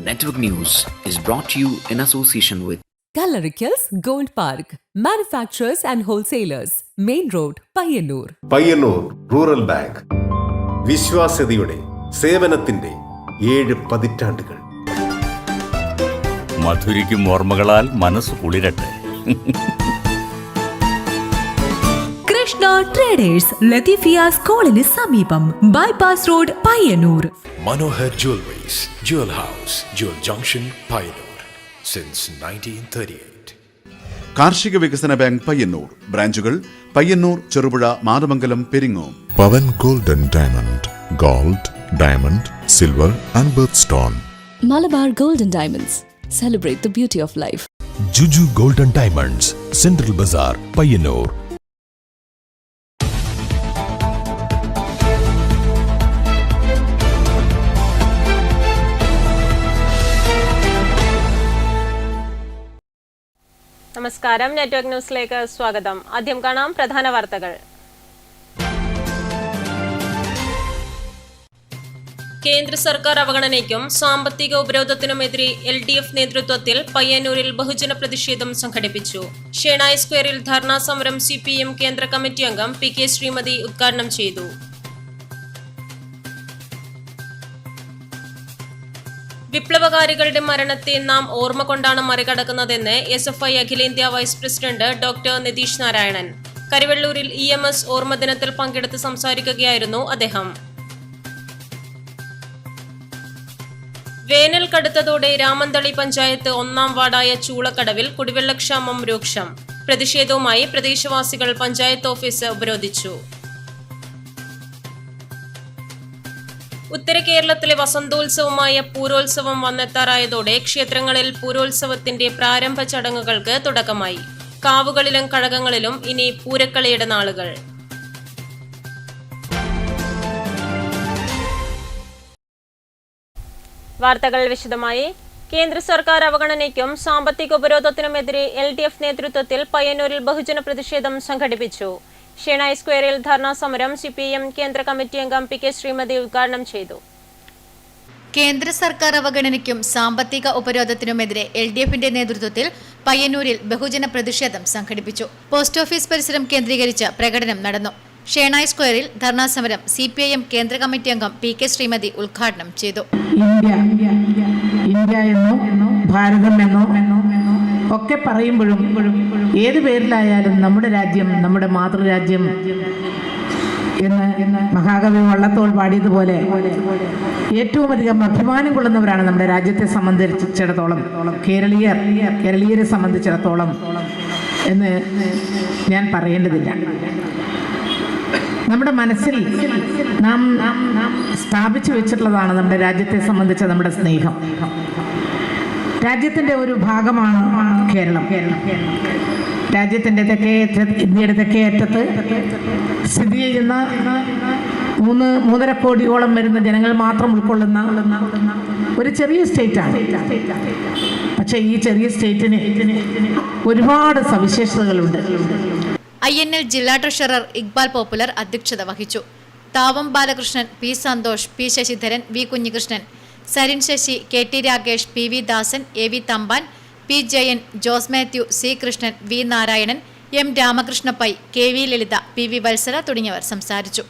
Network News is brought to you in association with Kalarikals Gold Park, manufacturers and wholesalers, Main Road, Payyannur. Payyannur rural bank വിശ്വാസ്യതയുടെ സേവനത്തിന്റെ 7 പതിറ്റാണ്ടുകൾ. മധുരിക്കും ഓർമ്മകളാൽ മനസ്സ് കുളിരട്ടെ. Krishna traders, Latheefiya സ്കൂളിന് സമീപം, bypass road, Payyanur. Manohar Jewelries, Jewel House, Jewel Junction, Payyannur, since 1938. കാർഷിക വികസന bank Payyannur ബ്രാഞ്ചുകൾ Payyannur, Cherupuzha, Mathamangalam, Peringome. Pavan golden diamond, gold, diamond, silver and birth stone. Malabar Golden Diamonds, celebrate the beauty of life. Juju Golden Diamonds, Central Bazaar, Payyannur. നമസ്കാരം, network ന്യൂസിലേക്ക് സ്വാഗതം. ആദ്യം കാണാം പ്രധാന വാർത്തകൾ. കേന്ദ്ര സർക്കാർ അവഗണനയ്ക്കും സാമ്പത്തിക ഉപരോധത്തിനുമെതിരെ LDF നേതൃത്വത്തിൽ പയ്യന്നൂരിൽ ബഹുജന പ്രതിഷേധം സംഘടിപ്പിച്ചു. ഷേണായി സ്ക്വയറിൽ ധർണാ സമരം CPM കേന്ദ്ര കമ്മിറ്റി അംഗം PK ശ്രീമതി ഉദ്ഘാടനം ചെയ്തു. വിപ്ലവകാരികളുടെ മരണത്തെ നാം ഓർമ്മ കൊണ്ടാണ് മറികടക്കുന്നതെന്ന് SFI അഖിലേന്ത്യാ vice president doctor Nitheesh Narayanan. കരിവെള്ളൂരിൽ EMS ഓർമ്മ ദിനത്തിൽ പങ്കെടുത്ത് സംസാരിക്കുകയായിരുന്നു അദ്ദേഹം. വേനൽ കടുത്തതോടെ രാമന്തളി പഞ്ചായത്ത് 1-ാം വാർഡായ ചൂളക്കടവിൽ കുടിവെള്ളക്ഷാമം രൂക്ഷം. പ്രതിഷേധവുമായി പ്രദേശവാസികൾ പഞ്ചായത്ത് ഓഫീസ് ഉപരോധിച്ചു. ഉത്തര കേരളത്തിലെ വസന്തോത്സവമായ പൂരോത്സവം വന്നെത്താറായതോടെ ക്ഷേത്രങ്ങളിൽ പൂരോത്സവത്തിന്റെ പ്രാരംഭ ചടങ്ങുകൾക്ക് തുടക്കമായി. കാവുകളിലും കഴകങ്ങളിലും ഇനി പൂരക്കളിയുടെ നാളുകൾ. വാർത്തകൾ വിശദമായി. കേന്ദ്ര സർക്കാർ അവഗണനയ്ക്കും സാമ്പത്തിക ഉപരോധത്തിനുമെതിരെ LDF നേതൃത്വത്തിൽ പയ്യന്നൂരിൽ ബഹുജന പ്രതിഷേധം സംഘടിപ്പിച്ചു. ഷേണായി സ്ക്വയറിൽ ധർണാ സമരം CPM കേന്ദ്ര കമ്മിറ്റി അംഗം PK ശ്രീമതി ഉദ്ഘാടനം ചെയ്തു. കേന്ദ്ര സർക്കാർ അവഗണനയ്ക്കും സാമ്പത്തിക ഉപരോധത്തിനുമെതിരെ LDFന്റെ നേതൃത്വത്തിൽ പയ്യന്നൂരിൽ ബഹുജന പ്രതിഷേധം സംഘടിപ്പിച്ചു. പോസ്റ്റ് ഓഫീസ് പരിസരം കേന്ദ്രീകരിച്ച് പ്രകടനം നടന്നു. ഷേണായി സ്ക്വയറിൽ ധർണാ സമരം CPIM കേന്ദ്ര കമ്മിറ്റി അംഗം PK ശ്രീമതി ഉദ്ഘാടനം ചെയ്തു. ഇന്ത്യ എന്നോ ഭാരതം എന്നോ ഒക്കെ പറയുമ്പോഴും ഏത് പേരിലായാലും നമ്മുടെ രാജ്യം, നമ്മുടെ മാതൃരാജ്യം എന്ന് മഹാകവി വള്ളത്തോൾ പാടിയതുപോലെ ഏറ്റവും അധികം അഭിമാനം കൊള്ളുന്നവരാണ് നമ്മുടെ രാജ്യത്തെ സംബന്ധിച്ചിടത്തോളം, കേരളീയരെ സംബന്ധിച്ചിടത്തോളം എന്ന് ഞാൻ പറയേണ്ടതില്ല. നമ്മുടെ മനസ്സിൽ നാം സ്ഥാപിച്ചു വെച്ചിട്ടുള്ളതാണ് നമ്മുടെ രാജ്യത്തെ സംബന്ധിച്ച നമ്മുടെ സ്നേഹം. രാജ്യത്തിൻ്റെ ഒരു ഭാഗമാണ് കേരളം. രാജ്യത്തിൻ്റെ ഇന്ത്യയുടെ തെക്കേ അറ്റത്ത് സ്ഥിതി ചെയ്യുന്ന 3.5 കോടിയോളം വരുന്ന ജനങ്ങൾ മാത്രം ഉൾക്കൊള്ളുന്ന ഒരു ചെറിയ സ്റ്റേറ്റാണ്. പക്ഷേ ഈ ചെറിയ സ്റ്റേറ്റിന് ഒരുപാട് സവിശേഷതകളുണ്ട്. INL ജില്ലാ ട്രഷറർ ഇക്ബാൽ പോപ്പുലർ അധ്യക്ഷത വഹിച്ചു. Thavam Balakrishnan, P Santhosh, P Sasidharan, V Kunhikrishnan, Sarin Sasi, KT Rakesh, PV Dasan, AV Thampan, P Jayan, Jose Mathew, C Krishnan, V Narayanan, M Ramakrishna Pai, KV Lalitha, PV Valsara തുടങ്ങിയവർ സംസാരിച്ചു.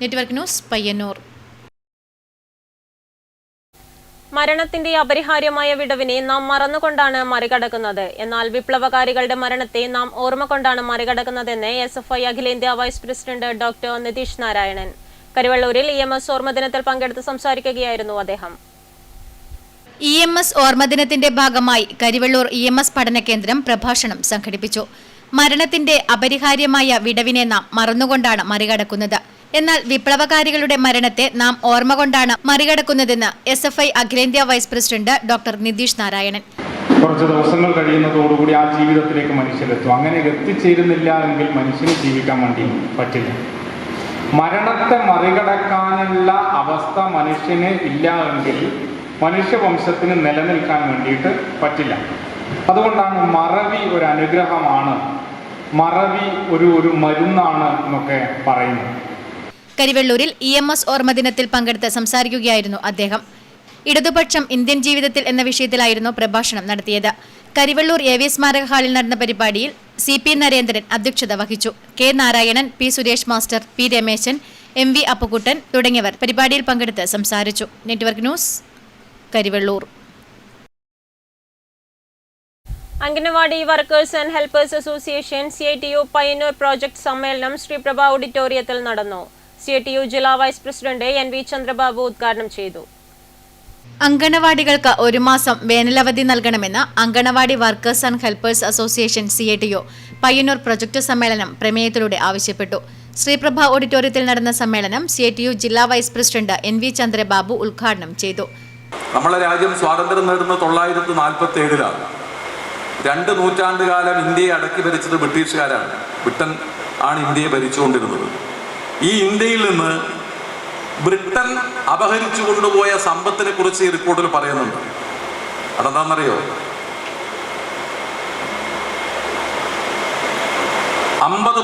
Network news, Payyanur. മരണത്തിന്റെ അപരിഹാര്യമായ വിടവിനെ നാം മറന്നുകൊണ്ടാണ് മറികടക്കുന്നത്. എന്നാൽ വിപ്ലവകാരികളുടെ മരണത്തെ നാം ഓർമ്മ കൊണ്ടാണ് മറികടക്കുന്നതെന്ന് SFI അഖിലേന്ത്യാ vice president doctor Nitheesh Narayanan. കരിവെള്ളൂരിൽ EMS ഓർമ്മ ദിനത്തിൽ പങ്കെടുത്ത് സംസാരിക്കുകയായിരുന്നു അദ്ദേഹം. EMS ഓർമ്മ ദിനത്തിന്റെ ഭാഗമായി കരിവെള്ളൂർ EMS പഠന കേന്ദ്രം പ്രഭാഷണം സംഘടിപ്പിച്ചു. മരണത്തിന്റെ അപരിഹാര്യമായ വിടവിനെ നാം മറന്നുകൊണ്ടാണ് മറികടക്കുന്നത്. എന്നാൽ വിപ്ലവകാരികളുടെ മരണത്തെ നാം ഓർമ്മ കൊണ്ടാണ് മറികടക്കുന്നതെന്ന് SFI അഖിലേന്ത്യാ vice president doctor Nitheesh Narayanan. കുറച്ച് ദിവസങ്ങൾ കഴിയുന്നതോടുകൂടി ആ ജീവിതത്തിലേക്ക് മനുഷ്യരെത്തും. അങ്ങനെ എത്തിച്ചേരുന്നില്ല എങ്കിൽ മനുഷ്യന് ജീവിക്കാൻ വേണ്ടി പറ്റില്ല. മരണത്തെ മറികടക്കാനുള്ള അവസ്ഥ മനുഷ്യന് ഇല്ല എങ്കിൽ മനുഷ്യവംശത്തിന് നിലനിൽക്കാൻ വേണ്ടിയിട്ട് പറ്റില്ല. അതുകൊണ്ടാണ് മറവി ഒരു അനുഗ്രഹമാണ്, മറവി ഒരു മരുന്നാണ് എന്നൊക്കെ പറയുന്നത്. കരിവെള്ളൂരിൽ EMS ഓർമ്മ ദിനത്തിൽ പങ്കെടുത്ത് സംസാരിക്കുകയായിരുന്നു അദ്ദേഹം. ഇടതുപക്ഷം ഇന്ത്യൻ ജീവിതത്തിൽ എന്ന വിഷയത്തിലായിരുന്നു പ്രഭാഷണം നടത്തിയത്. കരിവെള്ളൂർ AV സ്മാരക ഹാളിൽ നടന്ന പരിപാടിയിൽ CP നരേന്ദ്രൻ അധ്യക്ഷത വഹിച്ചു. K Narayanan, P Suresh master, P Rameshan, MV Appukuttan തുടങ്ങിയവർ പരിപാടിയിൽ പങ്കെടുത്ത് സംസാരിച്ചു. Network news, Karivellur. Anganwadi workers and helpers association CITU Payyanur project സമ്മേളനം ശ്രീപ്രഭ ഓഡിറ്റോറിയത്തിൽ നടന്നു. CITU ജില്ലാ വൈസ് പ്രസിഡന്റ് NV ചന്ദ്രബാബു ഉദ്ഘാടനം ചെയ്തു. അങ്കണവാടികൾക്ക് 1 മാസം വേനലവധി നൽകണമെന്ന് anganwadi workers and helpers association CITU Payyanur project സമ്മേളനം പ്രമേയത്തിലൂടെ ആവശ്യപ്പെട്ടു. ശ്രീപ്രഭ ഓഡിറ്റോറിയത്തിൽ നടന്ന സമ്മേളനം CITU ജില്ലാ വൈസ് പ്രസിഡന്റ് NV ചന്ദ്രബാബു ഉദ്ഘാടനം ചെയ്തു. നമ്മുടെ രാജ്യം സ്വാതന്ത്ര്യം നേടുന്നത് 1947-ലാണ്. 2 നൂറ്റാണ്ടുകാലം ഇന്ത്യയെ അടക്കി ഭരിച്ചത് ബ്രിട്ടീഷുകാരാണ്. ബ്രിട്ടൻ ആണ് ഇന്ത്യയെ ഭരിച്ചുകൊണ്ടിരുന്നത്. ഈ ഇന്ത്യയിൽ നിന്ന് ബ്രിട്ടൻ അപഹരിച്ചു കൊണ്ടുപോയ സമ്പത്തിനെ കുറിച്ച് ഈ റിപ്പോർട്ടിൽ പറയുന്നുണ്ട്. അതെന്താണെന്നറിയോ? 50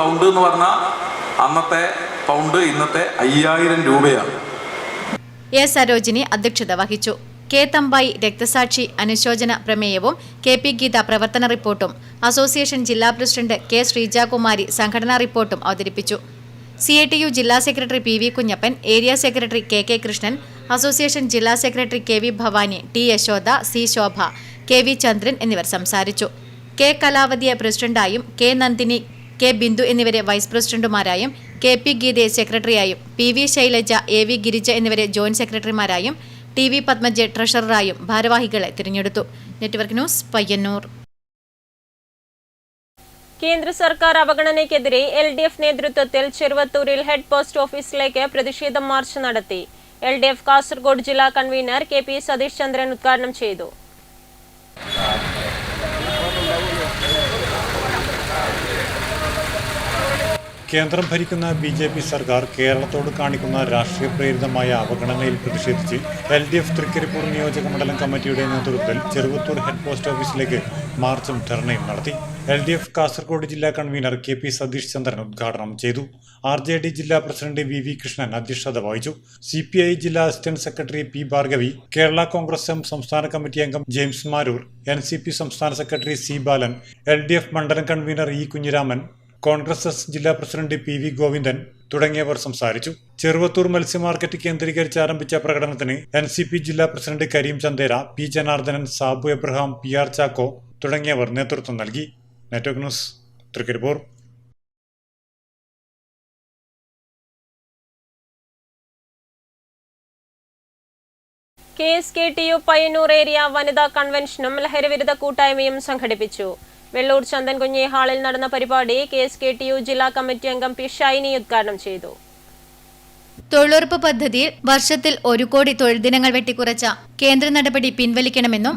പൗണ്ട് എന്ന് പറഞ്ഞാൽ അന്നത്തെ പൗണ്ട് ഇന്നത്തെ 5000 രൂപയാണ്. A സരോജിനി അധ്യക്ഷത വഹിച്ചു. K തമ്പായി രക്തസാക്ഷി അനുശോചന പ്രമേയവും KP ഗീത പ്രവർത്തന റിപ്പോർട്ടും അസോസിയേഷൻ ജില്ലാ പ്രസിഡന്റ് K ശ്രീജകുമാരി സംഘടനാ റിപ്പോർട്ടും അവതരിപ്പിച്ചു. CITU ജില്ലാ secretary PV Kunhappan, area secretary KK Krishnan, association ജില്ലാ secretary KV Bhavani, T Yashoda, C Shobha, KV Chandran എന്നിവർ സംസാരിച്ചു. K കലാവതിയെ പ്രസിഡന്റായും K Nandini, K Bindu എന്നിവരെ വൈസ് പ്രസിഡന്റുമാരായും KP ഗീതയെ സെക്രട്ടറിയായും PV ശൈലജ, AV ഗിരിജ എന്നിവരെ ജോയിന്റ് സെക്രട്ടറിമാരായും TV പത്മജ ട്രഷററായും ഭാരവാഹികളെ തിരഞ്ഞെടുത്തു. Network news, Payyannur. കേന്ദ്ര സർക്കാർ അവഗണനയ്ക്കെതിരെ LDF നേതൃത്വത്തിൽ ചെറുവത്തൂരിൽ ഹെഡ് പോസ്റ്റ് ഓഫീസിലേക്ക് പ്രതിഷേധ മാർച്ച് നടത്തി. LDF കാസർഗോഡ് ജില്ലാ കൺവീനർ KP സതീഷ് ചന്ദ്രൻ ഉദ്ഘാടനം ചെയ്തു. കേന്ദ്രം ഭരിക്കുന്ന BJP സർക്കാർ കേരളത്തോട് കാണിക്കുന്ന രാഷ്ട്രീയ പ്രേരിതമായ അവഗണനയിൽ പ്രതിഷേധിച്ച് LDF തൃക്കരിപ്പൂർ നിയോജക മണ്ഡലം കമ്മിറ്റിയുടെ നേതൃത്വത്തിൽ ചെറുവത്തൂർ ഹെഡ് പോസ്റ്റ് ഓഫീസിലേക്ക് മാർച്ചും ധർണയും നടത്തി. LDF കാസർഗോഡ് ജില്ലാ കൺവീനർ KP സതീഷ് ചന്ദ്രൻ ഉദ്ഘാടനം ചെയ്തു. RJD ജില്ലാ പ്രസിഡന്റ് VV കൃഷ്ണൻ അധ്യക്ഷത വഹിച്ചു. CPI ജില്ലാ assistant secretary P Bhargavi, Kerala Congress M സംസ്ഥാന കമ്മിറ്റി അംഗം ജെയിംസ് മാരൂർ, NCP സംസ്ഥാന സെക്രട്ടറി C ബാലൻ, LDF മണ്ഡലം convener E Kunhiraman, Congress S ജില്ലാ പ്രസിഡന്റ് PV ഗോവിന്ദൻ തുടങ്ങിയവർ സംസാരിച്ചു. ചെറുവത്തൂർ മത്സ്യ മാർക്കറ്റ് കേന്ദ്രീകരിച്ച് ആരംഭിച്ച പ്രകടനത്തിന് NCP ജില്ലാ president Kareem Chandera, P Janardhanan, Sabu Abraham, PR Chacko തുടങ്ങിയവർ നേതൃത്വം നൽകി. Network news, Trikaripur. KSKTU Payyanur area വനിതാ കൺവെൻഷനും ലഹരിവിരുദ്ധ കൂട്ടായ്മയും സംഘടിപ്പിച്ചു. വെള്ളൂർ ചന്ദൻകുഞ്ഞി ഹാളിൽ നടന്ന പരിപാടി KSKTU ജില്ലാ കമ്മിറ്റി അംഗം P ഷൈനി ഉദ്ഘാടനം ചെയ്തു. തൊഴിലുറപ്പ് പദ്ധതിയിൽ വർഷത്തിൽ 1 കോടി തൊഴിൽ ദിനങ്ങൾ വെട്ടിക്കുറച്ച കേന്ദ്ര നടപടി പിൻവലിക്കണമെന്നും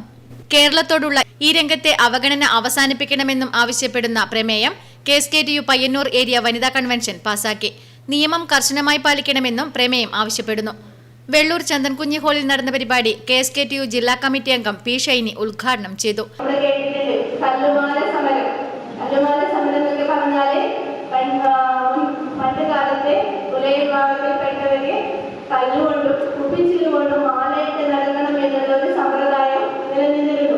കേരളത്തോടുള്ള ഈ രംഗത്തെ അവഗണന അവസാനിപ്പിക്കണമെന്നും ആവശ്യപ്പെടുന്ന പ്രമേയം KSKTU പയ്യന്നൂർ ഏരിയ വനിതാ കൺവെൻഷൻ പാസാക്കി. നിയമം കർശനമായി പാലിക്കണമെന്നും പ്രമേയം ആവശ്യപ്പെടുന്നു. വെള്ളൂർ ചന്ദൻകുഞ്ഞി ഹാളിൽ നടന്ന പരിപാടി KSKTU ജില്ലാ കമ്മിറ്റി അംഗം P ഷൈനി ഉദ്ഘാടനം ചെയ്തു. കല്ലുമാല സമരം എന്നൊക്കെ പറഞ്ഞാല് പണ്ട് കാലത്തെ വിഭാഗത്തിൽപ്പെട്ടവരെ കല്ലുകൊണ്ടും കുപ്പിച്ചിലുകൊണ്ടും മാലയിട്ട് നൽകണം എന്നുള്ള ഒരു സമ്പ്രദായം നിലനിന്നിരുന്നു.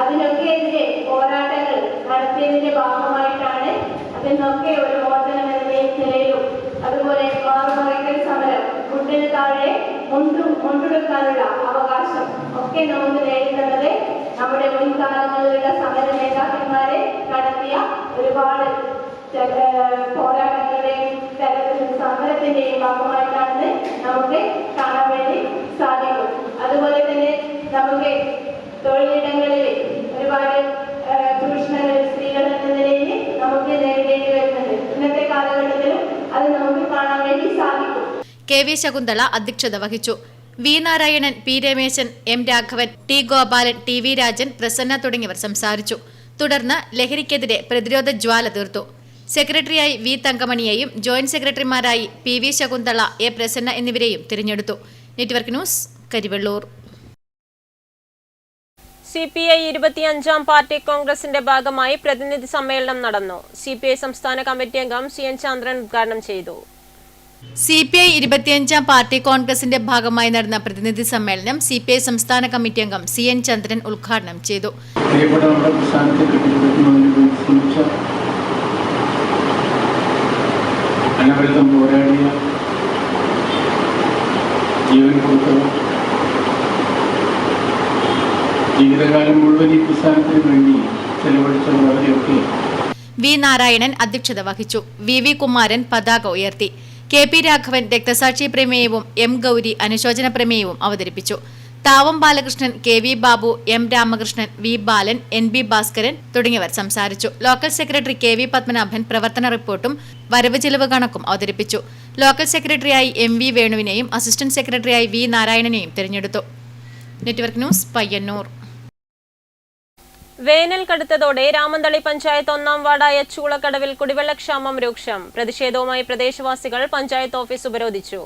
അതിനൊക്കെ എതിരെ പോരാട്ടങ്ങൾ നടത്തിയതിന്റെ ഭാഗമായിട്ടാണ് അതിനൊക്കെ ഒരു മോചനം എന്ന നിലയിലും അതുപോലെ മാറുമറയ്ക്കൽ സമരം, മുണ്ടിന് താഴെ മുണ്ടെടുക്കാനുള്ള അവകാശം ഒക്കെ നമുക്ക് നേരിടുന്നത് നമ്മുടെ മുൻകാലങ്ങളിലുള്ള സമര നേതാക്കന്മാരെ നടത്തിയ ഒരുപാട് പോരാട്ടങ്ങളുടെയും സമരത്തിന്റെയും ഭാഗമായിട്ടാണെന്ന് നമുക്ക് കാണാൻ വേണ്ടി സാധിക്കും. അതുപോലെ തന്നെ നമുക്ക് തൊഴിലിടങ്ങളിൽ ഒരുപാട് ചൂഷണങ്ങൾ സ്ത്രീകൾ എന്ന നിലയിൽ നമുക്ക് നേരിടേണ്ടി വരുന്നുണ്ട്. ഇന്നത്തെ കാലഘട്ടത്തിലും അത് നമുക്ക് കാണാൻ വേണ്ടി സാധിക്കും. KV ശകുന്തള അധ്യക്ഷത വഹിച്ചു. V Narayanan, P Rameshan, M Raghavan, T Gopalan, TV Rajan, Prasanna തുടങ്ങിയവർ സംസാരിച്ചു. തുടർന്ന് ലഹരിക്കെതിരെ പ്രതിരോധ ജ്വാല തീർത്തു. സെക്രട്ടറിയായി V തങ്കമണിയെയും ജോയിന്റ് സെക്രട്ടറിമാരായി PV ശകുന്തള, A പ്രസന്ന എന്നിവരെയും തിരഞ്ഞെടുത്തു. Network news, Karivellur. CPI 25ാം പാർട്ടി കോൺഗ്രസിന്റെ ഭാഗമായി പ്രതിനിധി സമ്മേളനം നടന്നു. CPI സംസ്ഥാന കമ്മിറ്റി അംഗം CN ചന്ദ്രൻ ഉദ്ഘാടനം ചെയ്തു. CPI 25ാം പാർട്ടി കോൺഗ്രസിന്റെ ഭാഗമായി നടന്ന പ്രതിനിധി സമ്മേളനം CPI സംസ്ഥാന കമ്മിറ്റി അംഗം CN ചന്ദ്രൻ ഉദ്ഘാടനം ചെയ്തു. അനവരതം പോരാടിയ ജീവൻ കൊടുത്തവർ ജീവിതകാലം മുഴുവൻ ഈ പ്രസ്ഥാനത്തിന് വേണ്ടി ചെലവഴിച്ചവർ അവരെയൊക്കെ വി നാരായണൻ അധ്യക്ഷത വഹിച്ചു. VV കുമാരൻ പതാക ഉയർത്തി. KP രാഘവൻ രക്തസാക്ഷി പ്രമേയവും M ഗൗരി അനുശോചന പ്രമേയവും അവതരിപ്പിച്ചു. Thavam Balakrishnan, KV Babu, M Ramakrishnan, V ബാലൻ, NB ഭാസ്കരൻ തുടങ്ങിയവർ സംസാരിച്ചു. ലോക്കൽ സെക്രട്ടറി KV പത്മനാഭൻ പ്രവർത്തന റിപ്പോർട്ടും വരവ് ചെലവ് കണക്കും അവതരിപ്പിച്ചു. ലോക്കൽ സെക്രട്ടറിയായി MV വേണുവിനെയും അസിസ്റ്റന്റ് സെക്രട്ടറിയായി V നാരായണനെയും തിരഞ്ഞെടുത്തു. Network news Payyanur. വേനൽ കടുത്തതോടെ രാമന്തളി പഞ്ചായത്ത് 1-ാം വാർഡായ ചൂളക്കടവിൽ കുടിവെള്ളക്ഷാമം രൂക്ഷം. പ്രതിഷേധവുമായി പ്രദേശവാസികൾ പഞ്ചായത്ത് ഓഫീസ് ഉപരോധിച്ചു.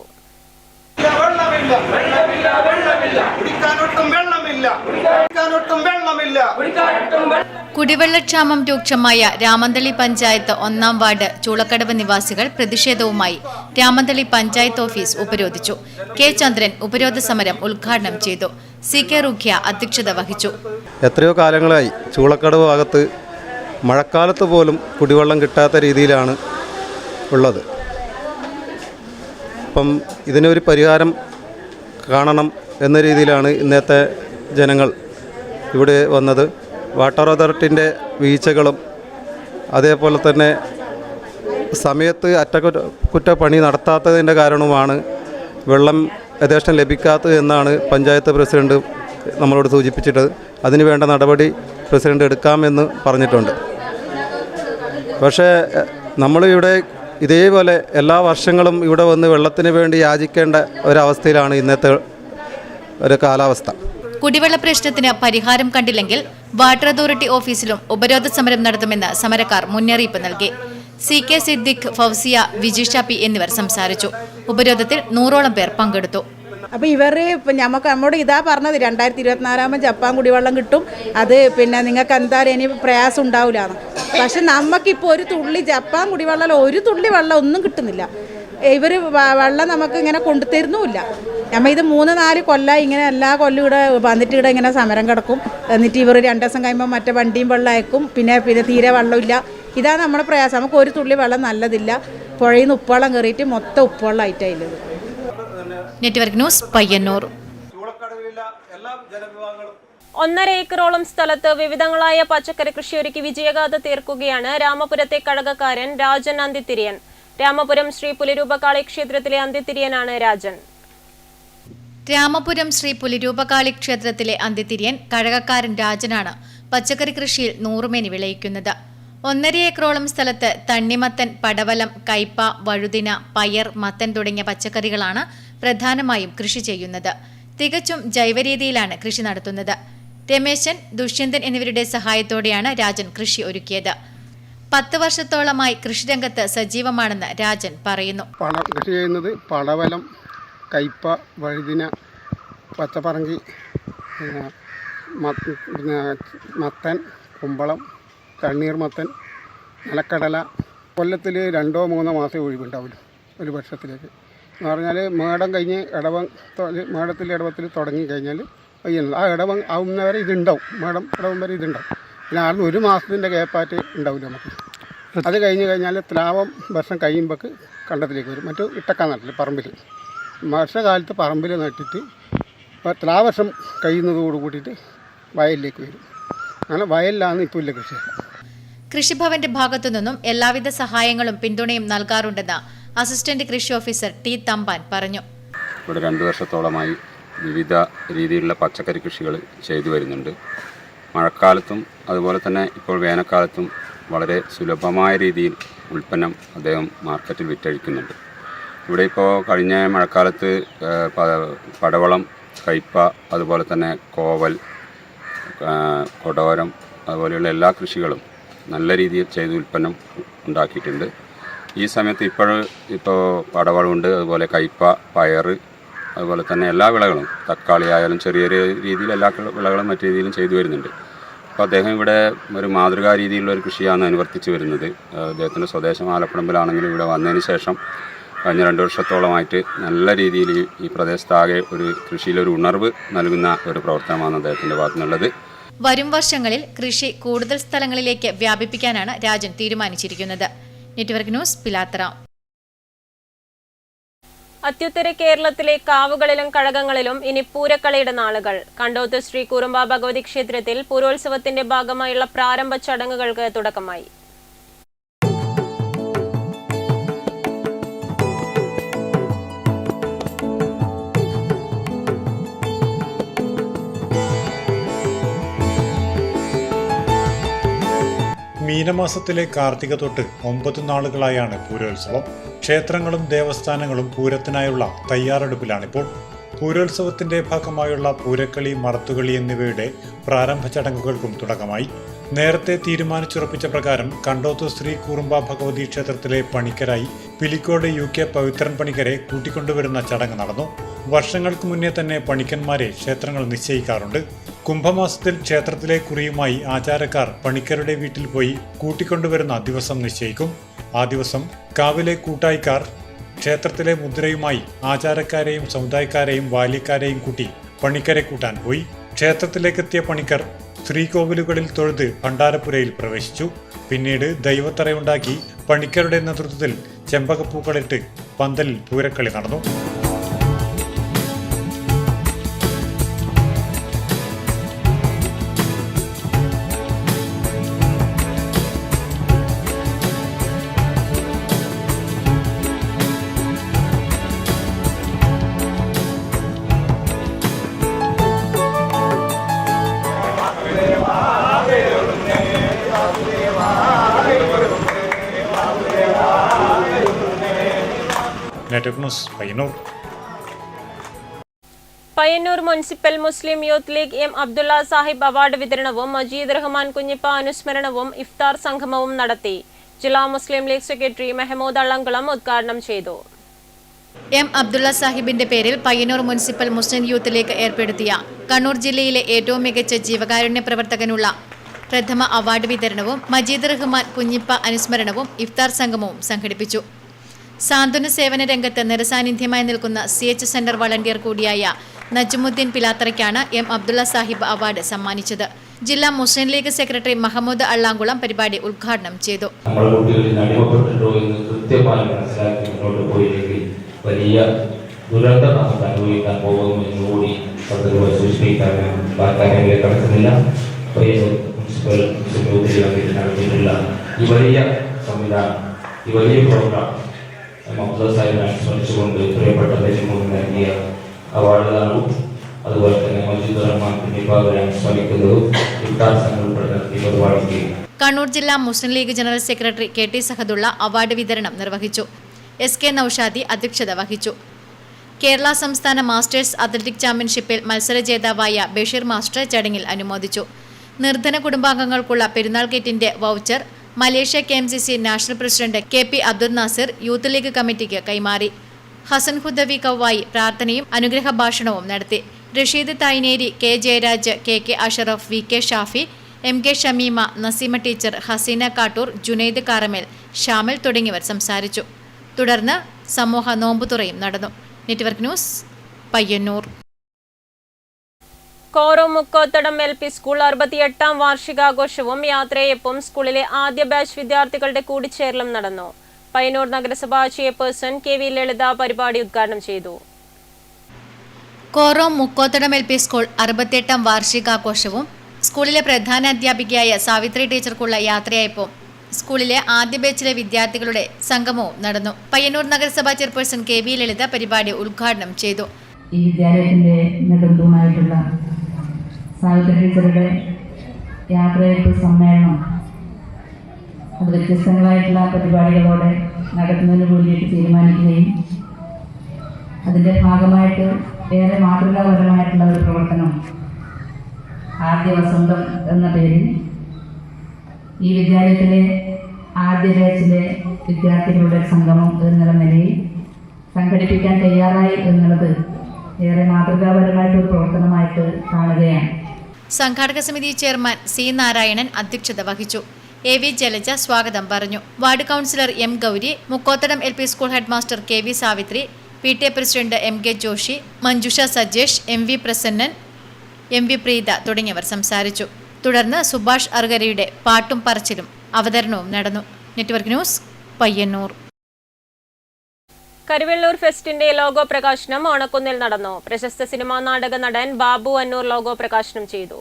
കുടിവെള്ളക്ഷാമം രൂക്ഷമായ രാമന്തളി പഞ്ചായത്ത് 1-ാം വാർഡ് ചൂളക്കടവ് നിവാസികൾ പ്രതിഷേധവുമായി രാമന്തളി പഞ്ചായത്ത് ഓഫീസ് ഉപരോധിച്ചു. K ചന്ദ്രൻ ഉപരോധ സമരം ഉദ്ഘാടനം ചെയ്തു. CK റുഖ്യ അധ്യക്ഷത വഹിച്ചു. എത്രയോ കാലങ്ങളായി ചൂളക്കടവ് ഭാഗത്ത് മഴക്കാലത്ത് പോലും കുടിവെള്ളം കിട്ടാത്ത രീതിയിലാണ് ഉള്ളത്. അപ്പം ഇതിനൊരു പരിഹാരം കാണണം എന്ന രീതിയിലാണ് ഇന്നത്തെ ജനങ്ങൾ ഇവിടെ വന്നത്. വാട്ടർ അതോറിറ്റിൻ്റെ വീഴ്ചകളും അതേപോലെ തന്നെ സമയത്ത് അറ്റകുറ്റപ്പണി നടത്താത്തതിൻ്റെ കാരണവുമാണ് വെള്ളം യഥേഷ്ടം ലഭിക്കാത്തത് എന്നാണ് പഞ്ചായത്ത് പ്രസിഡന്റ് നമ്മളോട് സൂചിപ്പിച്ചിട്ടത്. അതിന് വേണ്ട നടപടി പ്രസിഡന്റ് എടുക്കാമെന്ന് പറഞ്ഞിട്ടുണ്ട്. പക്ഷേ നമ്മളിവിടെ ഇതേപോലെ എല്ലാ വർഷങ്ങളും ഇവിടെ വന്ന് വെള്ളത്തിന് വേണ്ടി യാചിക്കേണ്ട ഒരവസ്ഥയിലാണ് ഇന്നത്തെ ഒരു കാലാവസ്ഥ. കുടിവെള്ള പ്രശ്നത്തിന് പരിഹാരം കണ്ടില്ലെങ്കിൽ വാട്ടർ അതോറിറ്റി ഓഫീസിലും ഉപരോധ സമരം നടത്തുമെന്ന് സമരക്കാർ മുന്നറിയിപ്പ് നൽകി. CK സിദ്ദിഖ്, ഫൗസിയ, വിജിഷ P എന്നിവർ സംസാരിച്ചു. ഉപരോധത്തിൽ 100ഓളം പേർ പങ്കെടുത്തു. അപ്പോൾ ഇവർ നമ്മോട് ഇതാ പറഞ്ഞത് 2024 ജപ്പാൻ കുടിവെള്ളം കിട്ടും, അത് നിങ്ങൾക്ക് എന്തായാലും ഇനി പ്രയാസം ഉണ്ടാവില്ലാന്ന്. പക്ഷെ നമുക്കിപ്പോൾ ഒരു തുള്ളി ജപ്പാൻ കുടിവെള്ളം, ഒരു തുള്ളി വെള്ളം ഒന്നും കിട്ടുന്നില്ല. ഇവർ വെള്ളം നമുക്ക് ഇങ്ങനെ കൊണ്ടുതരുന്നുമില്ല. നമ്മൾ ഇത് 3-4 കൊല്ലമായി ഇങ്ങനെ എല്ലാ കൊല്ലം ഇവിടെ വന്നിട്ട് ഇവിടെ ഇങ്ങനെ സമരം കിടക്കും. എന്നിട്ട് ഇവർ 2 ദിവസം കഴിയുമ്പോൾ മറ്റേ വണ്ടിയും വെള്ളം അയക്കും. പിന്നെ തീരെ വെള്ളമില്ല. ഇതാണ് നമ്മുടെ പ്രയാസം. നമുക്ക് ഒരു തുള്ളി വെള്ളം നല്ലതില്ല. പുഴയിൽ നിന്ന് ഉപ്പുവെള്ളം കയറിയിട്ട് മൊത്തം ഉപ്പുവെള്ളമായിട്ടായില്ലത്. Network news Payyanur. 1.5 ഏക്കറോളം സ്ഥലത്ത് വിവിധങ്ങളായ പച്ചക്കറി കൃഷിയൊരുക്കി വിജയഗാഥ തീർക്കുകയാണ് രാമപുരത്തെ കഴകക്കാരൻ രാജൻ അന്തിത്തിരിയൻ. രാമപുരം ശ്രീ പുലിരൂപകാളി ക്ഷേത്രത്തിലെ അന്തിത്തിരിയനാണ് രാജൻ. രാമപുരം ശ്രീ പുലിരൂപകാളി ക്ഷേത്രത്തിലെ അന്തിത്തിരിയൻ കഴകക്കാരൻ രാജനാണ് പച്ചക്കറി കൃഷിയിൽ നൂറുമേനി വിളയിക്കുന്നത്. 1.5 ഏക്കറോളം സ്ഥലത്ത് തണ്ണിമത്തൻ, പടവലം, കയ്പ, വഴുതിന, പയർ, മത്തൻ തുടങ്ങിയ പച്ചക്കറികളാണ് പ്രധാനമായും കൃഷി ചെയ്യുന്നത്. തികച്ചും ജൈവരീതിയിലാണ് കൃഷി നടത്തുന്നത്. രമേശൻ, ദുഷ്യന്തൻ എന്നിവരുടെ സഹായത്തോടെയാണ് രാജൻ കൃഷി ഒരുക്കിയത്. 10 വർഷത്തോളമായി കൃഷിരംഗത്ത് സജീവമാണെന്ന് രാജൻ പറയുന്നു. കൃഷി ചെയ്യുന്നത് പടവലം, കയ്പ, വഴുതിന, പച്ചപ്പറങ്കി, മത്തൻ, കുമ്പളം, തണ്ണീർമത്തൻ, നിലക്കടല. കൊല്ലത്തിൽ 2-3 മാസം ഒഴിവുണ്ടാവില്ല ഒരു വർഷത്തിലേക്ക്. എന്ന് പറഞ്ഞാൽ മേടം കഴിഞ്ഞ് ഇടവത്തിൽ തുടങ്ങി കഴിഞ്ഞാൽ ആ ഇടവം ആവുന്നവരെ ഇതുണ്ടാവും. ഇടവം വരെ ഇതുണ്ടാവും. പിന്നെ ആടുന്ന് 1 മാസത്തിൻ്റെ ഗ്യാപ്പായിട്ട് ഉണ്ടാവില്ല നമുക്ക്. അത് കഴിഞ്ഞ് കഴിഞ്ഞാൽ ത്ലാവം വർഷം കഴിയുമ്പോൾ കണ്ടത്തിലേക്ക് വരും. മറ്റു ഇട്ടക്കാൻ നട്ടില്ല പറമ്പിൽ. വർഷകാലത്ത് പറമ്പിൽ നട്ടിട്ട് ത്ലാവർഷം കഴിയുന്നതോട് കൂട്ടിയിട്ട് വയലിലേക്ക് വരും. അങ്ങനെ വയലിലാണ് ഇപ്പോൾ ഇല്ല കൃഷി. കൃഷിഭവന്റെ ഭാഗത്തു നിന്നും എല്ലാവിധ സഹായങ്ങളും പിന്തുണയും നൽകാറുണ്ടെന്ന് അസിസ്റ്റന്റ് കൃഷി ഓഫീസർ T തമ്പാൻ പറഞ്ഞു. ഇവിടെ 2 വർഷത്തോളമായി വിവിധ രീതിയിലുള്ള പച്ചക്കറി കൃഷികൾ ചെയ്തു വരുന്നുണ്ട്. മഴക്കാലത്തും അതുപോലെ തന്നെ ഇപ്പോൾ വേനൽക്കാലത്തും വളരെ സുലഭമായ രീതിയിൽ ഉൽപ്പന്നം അദ്ദേഹം മാർക്കറ്റിൽ വിറ്റഴിക്കുന്നുണ്ട്. ഇവിടെ ഇപ്പോൾ കഴിഞ്ഞ മഴക്കാലത്ത് പടവളം, കയ്പ, അതുപോലെ തന്നെ കോവൽ, കൊടോരം അതുപോലെയുള്ള എല്ലാ കൃഷികളും നല്ല രീതിയിൽ ചെയ്ത് ഉൽപ്പന്നം ഉണ്ടാക്കിയിട്ടുണ്ട്. ഈ സമയത്ത് ഇപ്പോൾ പടവളമുണ്ട്, അതുപോലെ കയ്പ, പയർ, അതുപോലെ തന്നെ എല്ലാ വിളകളും, തക്കാളി ആയാലും ചെറിയ രീതിയിൽ എല്ലാ വിളകളും മറ്റു രീതിയിലും ചെയ്തു വരുന്നുണ്ട്. അപ്പോൾ അദ്ദേഹം ഇവിടെ ഒരു മാതൃകാ രീതിയിലുള്ള ഒരു കൃഷിയാണ് അനുവർത്തിച്ച് വരുന്നത്. അദ്ദേഹത്തിൻ്റെ സ്വദേശം ആലപ്പുഴമ്പിലാണെങ്കിലും ഇവിടെ വന്നതിന് ശേഷം കഴിഞ്ഞ 2 വർഷത്തോളമായിട്ട് നല്ല രീതിയിൽ ഈ പ്രദേശത്താകെ ഒരു കൃഷിയിലൊരു ഉണർവ് നൽകുന്ന ഒരു പ്രവർത്തനമാണ് അദ്ദേഹത്തിൻ്റെ ഭാഗത്തുനിന്നുള്ളത്. വരും വർഷങ്ങളിൽ കൃഷി കൂടുതൽ സ്ഥലങ്ങളിലേക്ക് വ്യാപിപ്പിക്കാനാണ് രാജൻ തീരുമാനിച്ചിരിക്കുന്നത്. Network news, Pilathara. അത്യുത്തര കേരളത്തിലെ കാവുകളിലും കഴകങ്ങളിലും ഇനി പൂരക്കളിയുടെ നാളുകൾ. കണ്ടോത്ത് ശ്രീ കുറുമ്പ ഭഗവതി ക്ഷേത്രത്തിൽ പൂരോത്സവത്തിന്റെ ഭാഗമായുള്ള പ്രാരംഭ ചടങ്ങുകൾക്ക് തുടക്കമായി. മീനമാസത്തിലെ കാർത്തിക തൊട്ട് 9 നാളുകളായാണ് പൂരോത്സവം. ക്ഷേത്രങ്ങളും ദേവസ്ഥാനങ്ങളും പൂരത്തിനായുള്ള തയ്യാറെടുപ്പിലാണിപ്പോൾ. പൂരോത്സവത്തിന്റെ ഭാഗമായുള്ള പൂരക്കളി, മറത്തുകളി എന്നിവയുടെ പ്രാരംഭ ചടങ്ങുകൾക്കും തുടക്കമായി. നേരത്തെ തീരുമാനിച്ചുറപ്പിച്ച പ്രകാരം കണ്ടോത്ത് ശ്രീ കുറുമ്പ ഭഗവതി ക്ഷേത്രത്തിലെ പണിക്കരായി പിലിക്കോട് UK പവിത്രൻ പണിക്കരെ കൂട്ടിക്കൊണ്ടുവരുന്ന ചടങ്ങ് നടന്നു. വർഷങ്ങൾക്ക് മുന്നേ തന്നെ പണിക്കന്മാരെ ക്ഷേത്രങ്ങൾ നിശ്ചയിക്കാറുണ്ട്. കുംഭമാസത്തിൽ ക്ഷേത്രത്തിലെ കുറിയുമായി ആചാരക്കാർ പണിക്കരുടെ വീട്ടിൽ പോയി കൂട്ടിക്കൊണ്ടുവരുന്ന ദിവസം നിശ്ചയിക്കും. ആ ദിവസം കാവിലെ കൂട്ടായിക്കാർ ക്ഷേത്രത്തിലെ മുദ്രയുമായി ആചാരക്കാരെയും സമുദായക്കാരെയും ബാല്യക്കാരെയും കൂട്ടി പണിക്കരെ കൂട്ടാൻ പോയി. ക്ഷേത്രത്തിലേക്കെത്തിയ പണിക്കർ ശ്രീകോവിലുകളിൽ തൊഴുത് ഭണ്ഡാരപ്പുരയിൽ പ്രവേശിച്ചു. പിന്നീട് ദൈവത്തറയുണ്ടാക്കി പണിക്കരുടെ നേതൃത്വത്തിൽ ചെമ്പകപ്പൂക്കളിട്ട് പന്തലിൽ പൂരക്കളി നടന്നു. Payyannur municipal Muslim Youth League M Abdulla Sahib award വിതരണവും മജീദ് റഹ്മാൻ കുഞ്ഞിപ്പ അനുസ്മരണവും ഇഫ്താർ സംഗമവും നടത്തി. ജില്ലാ മുസ്ലിം ലീഗ് സെക്രട്ടറി മെഹമൂദ് അള്ളംകുളം ഉദ്ഘാടനം ചെയ്തു. എം അബ്ദുള്ള സാഹിബിന്റെ പേരിൽ പയ്യന്നൂർ മുനിസിപ്പൽ മുസ്ലിം യൂത്ത് ലീഗ് ഏർപ്പെടുത്തിയ കണ്ണൂർ ജില്ലയിലെ ഏറ്റവും മികച്ച ജീവകാരുണ്യ പ്രവർത്തകനുള്ള പ്രഥമ അവാർഡ് വിതരണവും മജീദ് റഹ്മാൻ കുഞ്ഞിപ്പ അനുസ്മരണവും ഇഫ്താർ സംഗമവും സംഘടിപ്പിച്ചു. സാന്ത്വന സേവന രംഗത്ത് നിറസാന്നിധ്യമായി നിൽക്കുന്ന CH സെന്റർ വളണ്ടിയർ കൂടിയായ നജ്മുദ്ദീൻ പിലാത്തറയ്ക്കാണ് എം അബ്ദുള്ള സാഹിബ് അവാർഡ് സമ്മാനിച്ചത്. ജില്ലാ മുസ്ലിം ലീഗ് സെക്രട്ടറി മഹമ്മൂദ് അള്ളാങ്കുളം പരിപാടി ഉദ്ഘാടനം ചെയ്തു. വലിയ ദുരന്തം നമുക്ക് അനുഭവിക്കാൻ പോകുമെന്നുകൂടി കടക്കുന്നില്ല. മുനിസിപ്പൽ നടത്തിയിട്ടുള്ള ഈ വലിയ സംവിധാനം, ഈ വലിയ പ്രോഗ്രാം അബ്ദുള്ള സാഹിബിനെ അനുസ്മരിച്ചുകൊണ്ട് പ്രിയപ്പെട്ട നജ്മുദ്ദീൻ നൽകിയ അവാർഡുകളാണ്. അതുപോലെ തന്നെ മജീദ് റഹ്മാൻ കുഞ്ഞിപ്പാവരെ അനുസ്മരിക്കുന്നതും ഇഫ്താർ സംഘം ഉൾപ്പെടുത്തി പരിപാടിക്ക് കണ്ണൂർ ജില്ലാ Muslim League general secretary KT Sahadulla award വിതരണം നിർവഹിച്ചു. SK നൌഷാദി അധ്യക്ഷത വഹിച്ചു. കേരള സംസ്ഥാന മാസ്റ്റേഴ്സ് അത്ലറ്റിക് ചാമ്പ്യൻഷിപ്പിൽ മത്സര ജേതാവായ ബഷീർ മാസ്റ്റർ ചടങ്ങിൽ അനുമോദിച്ചു. നിർധന കുടുംബാംഗങ്ങൾക്കുള്ള പെരുന്നാൾ കിറ്റിന്റെ voucher Malaysia KMCC national president KP Abdul Nasir youth league കമ്മിറ്റിക്ക് കൈമാറി. ഹസൻ ഹുദവി കവായി പ്രാർത്ഥനയും അനുഗ്രഹ ഭാഷണവും നടത്തി. Rasheed Thayineri, K Jayaraj, KK Ashraf, VK Shafi, MK Shamima, Naseema teacher, Haseena Kattoor, Junaid Karamal, Shamil തുടങ്ങിയവർ സംസാരിച്ചു. തുടർന്ന് സമൂഹ നോമ്പുതുറയും നടന്നു. Network news, Payyanur. Koro Mukkothadam LP school 68ാം വാർഷികാഘോഷവും യാത്രയപ്പും സ്കൂളിലെ ആദ്യ ബാച്ച് വിദ്യാർത്ഥികളുടെ കൂടിച്ചേരലും നടന്നു. പയ്യന്നൂർ നഗരസഭാ ചെയർപേഴ്സൺ KV ലളിത പരിപാടി ഉദ്ഘാടനം ചെയ്തു. കോറോ മുക്കോത്തടം LP സ്കൂൾ 68ാം വാർഷികാഘോഷവും സ്കൂളിലെ പ്രധാന അധ്യാപികയായ സാവിത്രി ടീച്ചർക്കുള്ള യാത്രയപ്പും സ്കൂളിലെ ആദ്യ ബാച്ചിലെ വിദ്യാർത്ഥികളുടെ സംഗമവും നടന്നു. പയ്യന്നൂർ നഗരസഭാ ചെയർപേഴ്സൺ KV ലളിത പരിപാടി ഉദ്ഘാടനം ചെയ്തു. ഈ വിദ്യാലയത്തിന്റെ നേതൃത്വമായിട്ടുള്ള സാവിത്രി ടീച്ചറുടെ യാത്രയപ്പ് സമ്മേളനം അത് വ്യത്യസ്തങ്ങളായിട്ടുള്ള പരിപാടികളോടെ നടത്തുന്നതിന് വേണ്ടിയിട്ട് തീരുമാനിക്കുകയും അതിൻ്റെ ഭാഗമായിട്ട് ഏറെ മാതൃകാപരമായിട്ടുള്ള ഒരു പ്രവർത്തനം ആദ്യ വസന്തം എന്ന പേരിൽ ഈ വിദ്യാലയത്തിലെ ആദ്യ ബാച്ചിലെ വിദ്യാർത്ഥികളുടെ സംഗമം എന്നുള്ള നിലയിൽ സംഘടിപ്പിക്കാൻ തയ്യാറായി എന്നുള്ളത് ഏറെ മാതൃകാപരമായിട്ടൊരു പ്രവർത്തനമായിട്ട് കാണുകയാണ്. സംഘാടക സമിതി ചെയർമാൻ C നാരായണൻ അധ്യക്ഷത വഹിച്ചു. AV ജലജ സ്വാഗതം പറഞ്ഞു. Ward councillor M Gauri, Mukkothadam LP school headmaster KV Savithri, PTA president MK Joshi, Manjusha Sajesh, MV Prasannan, MV Preetha തുടങ്ങിയവർ സംസാരിച്ചു. തുടർന്ന് സുഭാഷ് അർഗരയുടെ പാട്ടും പറച്ചിലും അവതരണവും നടന്നു. Network news, Payyanur. കരിവെള്ളൂർ ഫെസ്റ്റിന്റെ ലോഗോ പ്രകാശനം ഓണക്കുന്നിൽ നടന്നു. പ്രശസ്ത സിനിമാ നാടക നടൻ ബാബു അന്നൂർ ലോഗോ പ്രകാശനം ചെയ്തു.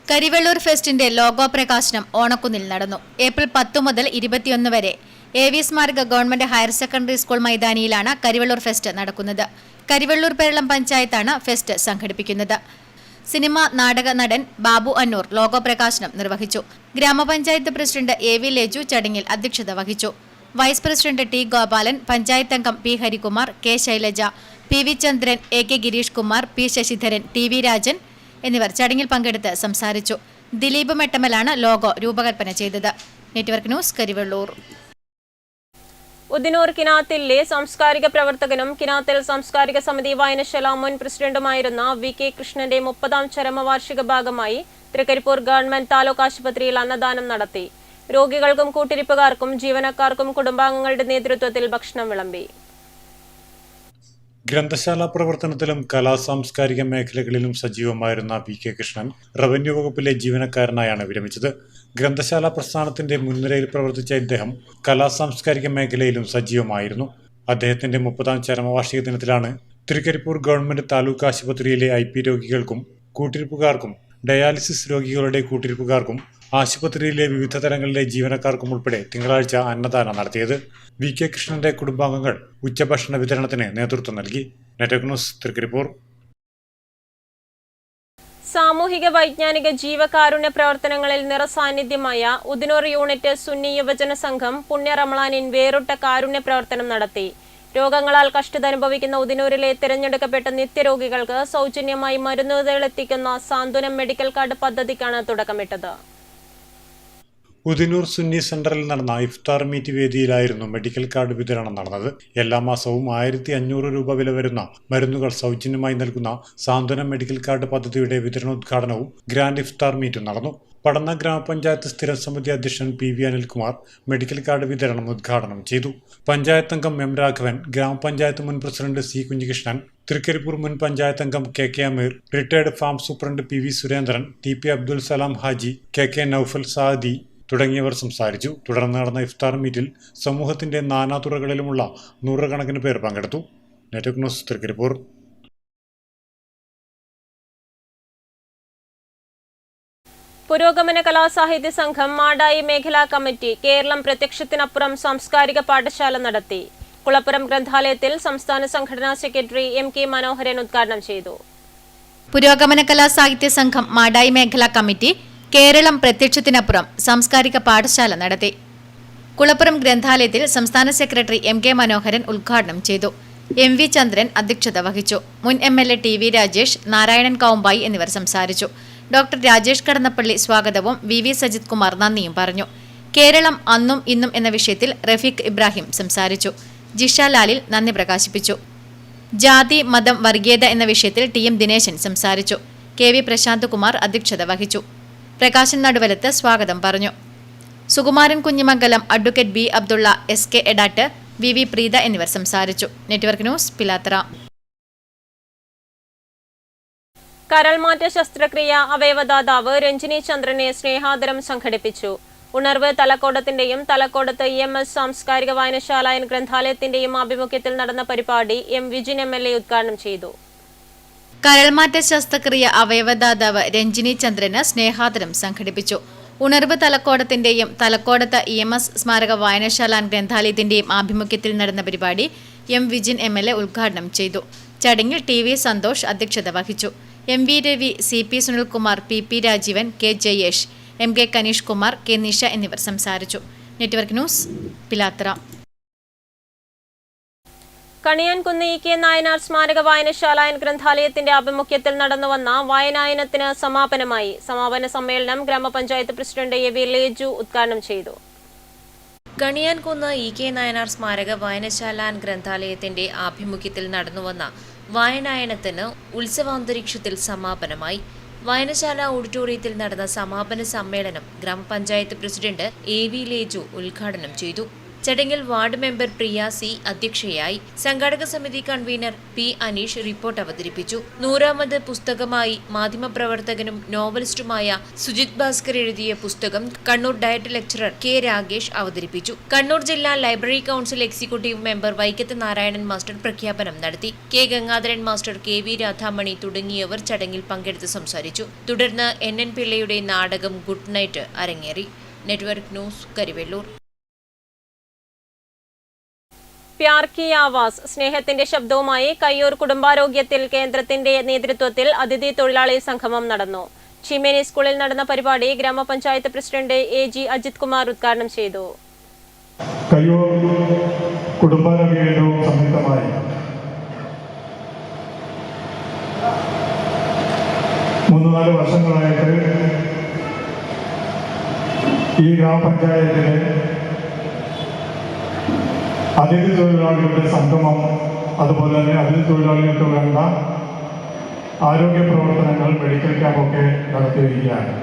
കരിവെള്ളൂർ ഫെസ്റ്റിന്റെ ലോഗോ പ്രകാശനം ഓണക്കുന്നിൽ നടന്നു. ഏപ്രിൽ 10 മുതൽ 21 വരെ AV സ്മാരക ഗവൺമെന്റ് ഹയർ സെക്കൻഡറി സ്കൂൾ മൈതാനിയിലാണ് കരിവെള്ളൂർ ഫെസ്റ്റ് നടക്കുന്നത്. കരിവെള്ളൂർ പേരളം പഞ്ചായത്താണ് ഫെസ്റ്റ് സംഘടിപ്പിക്കുന്നത്. സിനിമാ നാടക നടൻ ബാബു അന്നൂർ ലോഗോ പ്രകാശനം നിർവഹിച്ചു. ഗ്രാമപഞ്ചായത്ത് പ്രസിഡന്റ് AV ലേജു ചടങ്ങിൽ അധ്യക്ഷത വഹിച്ചു. Vice president T Gopalan, panchayat അംഗം P Harikumar, K Shailaja, PV ചന്ദ്രൻ, AK Girish Kumar, P Sasidharan, TV Rajan എന്നിവർ ചടങ്ങിൽ പങ്കെടുത്ത് സംസാരിച്ചു. ദിലീപ് മെട്ടമലാണ് ലോഗോ രൂപകൽപ്പന ചെയ്തത്. Network news, Karivellur. ഉദിനൂർ കിനാത്തിലെ സാംസ്കാരിക പ്രവർത്തകനും കിനാത്തിൽ സാംസ്കാരിക സമിതി വായനശാല മുൻ പ്രസിഡന്റുമായിരുന്ന VK കൃഷ്ണന്റെ 30ാം ചരമവാർഷിക ഭാഗമായി തൃക്കരിപ്പൂർ ഗവൺമെന്റ് താലൂക്ക് ആശുപത്രിയിൽ അന്നദാനം നടത്തി. രോഗികൾക്കും കൂട്ടിരിപ്പുകാർക്കും ജീവനക്കാർക്കും കുടുംബാംഗങ്ങളുടെ നേതൃത്വത്തിൽ ഭക്ഷണം വിളമ്പി. ഗ്രന്ഥശാല പ്രവർത്തനത്തിലും കലാ സാംസ്കാരിക മേഖലകളിലും സജീവമായിരുന്ന VK കൃഷ്ണൻ റവന്യൂ വകുപ്പിലെ ജീവനക്കാരനായാണ് വിരമിച്ചത്. ഗ്രന്ഥശാല പ്രസ്ഥാനത്തിന്റെ മുൻനിരയിൽ പ്രവർത്തിച്ച ഇദ്ദേഹം കലാ സാംസ്കാരിക മേഖലയിലും സജീവമായിരുന്നു. അദ്ദേഹത്തിന്റെ 30ാം ചരമവാർഷിക ദിനത്തിലാണ് തൃക്കരിപ്പൂർ ഗവൺമെന്റ് താലൂക്ക് ആശുപത്രിയിലെ IP രോഗികൾക്കും കൂട്ടിരിപ്പുകാർക്കും ഡയാലിസിസ് രോഗികളുടെ കൂട്ടിരിപ്പുകാർക്കും ആശുപത്രിയിലെ വിവിധ തലങ്ങളിലെ ജീവനക്കാർക്കും ഉൾപ്പെടെ തിങ്കളാഴ്ച അന്നദാനം നടത്തിയത്. VK കൃഷ്ണന്റെ കുടുംബാംഗങ്ങൾ ഉച്ചഭക്ഷണ വിതരണത്തിന് നേതൃത്വം നൽകി. Network news, Trikaripur. സാമൂഹിക വൈജ്ഞാനിക ജീവകാരുണ്യ പ്രവർത്തനങ്ങളിൽ നിറസാന്നിധ്യമായ ഉദിനൂർ യൂണിറ്റ് സുന്നി യുവജന സംഘം പുണ്യ റമളാനിൻ വേറിട്ട കാരുണ്യ പ്രവർത്തനം നടത്തി. രോഗങ്ങളാൽ കഷ്ടത അനുഭവിക്കുന്ന ഉദിനൂരിലെ തിരഞ്ഞെടുക്കപ്പെട്ട നിത്യരോഗികൾക്ക് സൗജന്യമായി മരുന്നുകൾ എത്തിക്കുന്ന സാന്ത്വനം മെഡിക്കൽ കാർഡ് പദ്ധതിക്കാണ് തുടക്കമിട്ടത്. ഉദിനൂർ സുന്നി സെന്ററിൽ നടന്ന ഇഫ്താർ മീറ്റ് വേദിയിലായിരുന്നു മെഡിക്കൽ കാർഡ് വിതരണം നടന്നത്. എല്ലാ മാസവും 1500 രൂപ വില വരുന്ന മരുന്നുകൾ സൗജന്യമായി നൽകുന്ന സാന്ത്വനം മെഡിക്കൽ കാർഡ് പദ്ധതിയുടെ വിതരണോദ്ഘാടനവും ഗ്രാൻഡ് ഇഫ്താർ മീറ്റും നടന്നു. പടന്ന ഗ്രാമപഞ്ചായത്ത് സ്ഥിരം സമിതി അധ്യക്ഷൻ PV അനിൽകുമാർ മെഡിക്കൽ കാർഡ് വിതരണം ഉദ്ഘാടനം ചെയ്തു. പഞ്ചായത്ത് അംഗം M രാഘവൻ, ഗ്രാമപഞ്ചായത്ത് മുൻ പ്രസിഡന്റ് C കുഞ്ഞികൃഷ്ണൻ, തൃക്കരിപ്പൂർ മുൻ പഞ്ചായത്ത് അംഗം KK Ameer, retired farm superintendent PV Surendran, TP Abdul Salam Haji, KK Noufal Sadi തുടങ്ങിയവർ സംസാരിച്ചു. തുടർന്ന് നടന്ന ഇഫ്താർ മീറ്റിൽ സമൂഹത്തിന്റെ നാനാതുറകളിലുമുള്ള നൂറുകണക്കിന് പേർ പങ്കെടുത്തു. Network news, Trikaripur. പുരോഗമന കലാസാഹിത്യ സംഘം മാടായി മേഖലാ കമ്മിറ്റി കേരളം പ്രത്യക്ഷത്തിനപ്പുറം സാംസ്കാരിക പാഠശാല നടത്തി. കുളപ്പുറം ഗ്രന്ഥാലയത്തിൽ സംസ്ഥാന സംഘടനാ സെക്രട്ടറി MK മനോഹരൻ ഉദ്ഘാടനം ചെയ്തു. പുരോഗമന കലാസാഹിത്യ സംഘം മാടായി മേഖലാ കമ്മിറ്റി കേരളം പ്രത്യക്ഷത്തിനപ്പുറം സാംസ്കാരിക പാഠശാല നടത്തി. കുളപ്പുറം ഗ്രന്ഥാലയത്തിൽ സംസ്ഥാന സെക്രട്ടറി MK മനോഹരൻ ഉദ്ഘാടനം ചെയ്തു. MV ചന്ദ്രൻ അധ്യക്ഷത വഹിച്ചു. മുൻ MLA TV രാജേഷ്, നാരായണൻ കൗമ്പായി എന്നിവർ സംസാരിച്ചു. ഡോക്ടർ രാജേഷ് കടന്നപ്പള്ളി സ്വാഗതവും VV സജിത് കുമാർ നന്ദിയും പറഞ്ഞു. കേരളം അന്നും ഇന്നും എന്ന വിഷയത്തിൽ റഫീഖ് ഇബ്രാഹിം സംസാരിച്ചു. ജിഷ ലാലിൽ നന്ദി പ്രകാശിപ്പിച്ചു. ജാതി, മതം, വർഗീയത എന്ന വിഷയത്തിൽ TM ദിനേശൻ സംസാരിച്ചു. KV പ്രശാന്ത് കുമാർ അധ്യക്ഷത വഹിച്ചു. പ്രകാശൻ നടുവലത്ത് സ്വാഗതം പറഞ്ഞു. Sukumaran Kunhimangalam, advocate B Abdulla, SK Edatt, VV Preetha എന്നിവർ സംസാരിച്ചു. Network news, Pilathara. കരൾമാറ്റ ശസ്ത്രക്രിയ അവയവദാതാവ് രഞ്ജിനി ചന്ദ്രനെ സ്നേഹാദരം സംഘടിപ്പിച്ചു. ഉണർവ് തലക്കോടത്തിന്റെയും തലക്കോടത്ത് EMS സാംസ്കാരിക വായനശാല ഗ്രന്ഥാലയത്തിന്റെയും ആഭിമുഖ്യത്തിൽ നടന്ന പരിപാടി M വിജിൻ MLA ഉദ്ഘാടനം ചെയ്തു. കരൾമാറ്റ ശസ്ത്രക്രിയ അവയവദാതാവ് രഞ്ജിനി ചന്ദ്രന് സ്നേഹാദരം സംഘടിപ്പിച്ചു. ഉണർവ് തലക്കോടത്തിന്റെയും തലക്കോടത്ത് EMS സ്മാരക വായനശാല ഗ്രന്ഥാലയത്തിന്റെയും ആഭിമുഖ്യത്തിൽ നടന്ന പരിപാടി M വിജിൻ MLA ഉദ്ഘാടനം ചെയ്തു. ചടങ്ങിൽ TV സന്തോഷ് അധ്യക്ഷത വഹിച്ചു. MV Ravi, CP Sunilkumar, PP Rajeevan, K Jayesh, MK Kanish Kumar, K Nisha എന്നിവർ സംസാരിച്ചു. Network news, Pilathara. Kaniyankunnu EK Nayanar സ്മാരക വായനശാല ഗ്രന്ഥാലയത്തിന്റെ ആഭിമുഖ്യത്തിൽ നടന്നുവന്ന വായനായനത്തിന് സമാപനമായി. സമാപന സമ്മേളനം ഗ്രാമപഞ്ചായത്ത് പ്രസിഡന്റ് AV ലേജു ഉദ്ഘാടനം ചെയ്തു. കണിയാൻകുന്ന് EK നായനാർ സ്മാരക വായനശാല ഗ്രന്ഥാലയത്തിന്റെ ആഭിമുഖ്യത്തിൽ നടന്നുവന്ന വായനായനത്തിന് ഉത്സവാന്തരീക്ഷത്തിൽ സമാപനമായി. വായനശാല ഓഡിറ്റോറിയത്തിൽ നടന്ന സമാപന സമ്മേളനം ഗ്രാമപഞ്ചായത്ത് പ്രസിഡന്റ് AV ലേജു ഉദ്ഘാടനം ചെയ്തു. ചടങ്ങിൽ വാർഡ് മെമ്പർ പ്രിയ സി അധ്യക്ഷയായി. സംഘാടക സമിതി കൺവീനർ P. അനീഷ് റിപ്പോർട്ട് അവതരിപ്പിച്ചു. 100ാമത് പുസ്തകമായി മാധ്യമപ്രവർത്തകനും നോവലിസ്റ്റുമായ സുജിത് ഭാസ്കർ എഴുതിയ പുസ്തകം Kannur diet lecturer K. Ragesh അവതരിപ്പിച്ചു. കണ്ണൂർ ജില്ലാ ലൈബ്രറി കൌൺസിൽ എക്സിക്യൂട്ടീവ് മെമ്പർ വൈക്കത്ത് നാരായണൻ മാസ്റ്റർ പ്രഖ്യാപനം നടത്തി. K. Gangadharan master, KV Radhamani തുടങ്ങിയവർ ചടങ്ങിൽ പങ്കെടുത്ത് സംസാരിച്ചു. തുടർന്ന് NN പിള്ളയുടെ നാടകം ഗുഡ് നൈറ്റ് അരങ്ങേറി. Network news, Karivellur. പ്യാർ കി ആവാസ് സ്നേഹത്തിന്റെ ശബ്ദവുമായി കയ്യൂർ കുടുംബാരോഗ്യത്തിൽ കേന്ദ്രത്തിന്റെ നേതൃത്വത്തിൽ അതിഥി തൊഴിലാളി സംഗമം നടന്നു. ചീമേനി സ്കൂളിൽ നടന്ന പരിപാടി ഗ്രാമപഞ്ചായത്ത് പ്രസിഡന്റ് AG അജിത് കുമാർ ഉദ്ഘാടനം ചെയ്തു. കയ്യൂർ കുടുംബാരോഗ്യ കേന്ദ്രവും സംയുക്തമായി 3-4 വർഷങ്ങളായിട്ട് ഈ ഗ്രാമപഞ്ചായത്തിലെ അതിഥി തൊഴിലാളികളുടെ സംഗമം, അതുപോലെ തന്നെ അതിഥി തൊഴിലാളികൾക്ക് വേണ്ട ആരോഗ്യ പ്രവർത്തനങ്ങൾ, മെഡിക്കൽ ക്യാമ്പൊക്കെ നടത്തിയിരിക്കുകയാണ്.